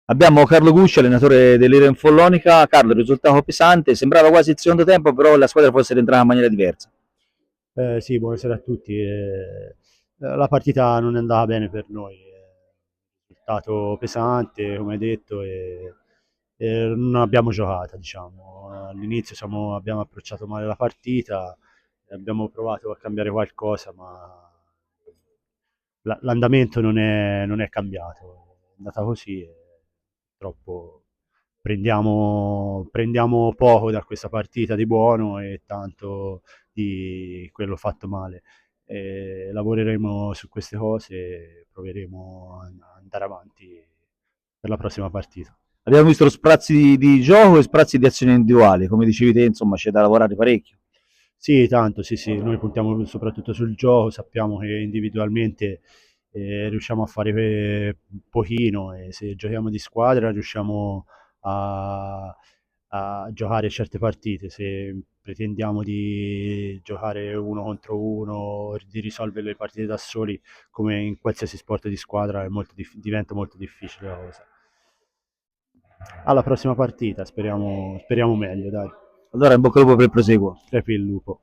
Abbiamo Carlo Gusci, allenatore dell'Ira Follonica. Carlo, il risultato pesante, sembrava quasi il secondo tempo, però la squadra forse rientrava in maniera diversa. Sì, buonasera a tutti. La partita non è andata bene per noi, risultato pesante, come hai detto, e non abbiamo giocata, diciamo. All'inizio abbiamo approcciato male la partita, abbiamo provato a cambiare qualcosa, ma l'andamento non è cambiato, è andata così e purtroppo prendiamo poco da questa partita di buono e tanto di quello fatto male. Lavoreremo su queste cose e proveremo a andare avanti per la prossima partita. Abbiamo visto lo sprazzi di gioco e sprazzi di azioni individuali, come dicevi te, insomma, c'è da lavorare parecchio. Sì, tanto, sì, sì, noi puntiamo soprattutto sul gioco, sappiamo che individualmente riusciamo a fare pochino e se giochiamo di squadra riusciamo a, a giocare certe partite. Se pretendiamo di giocare uno contro uno, di risolvere le partite da soli, come in qualsiasi sport di squadra, diventa molto difficile la cosa. Alla prossima partita, speriamo meglio, dai. Allora, in bocca al lupo per il proseguo. Crepi il lupo.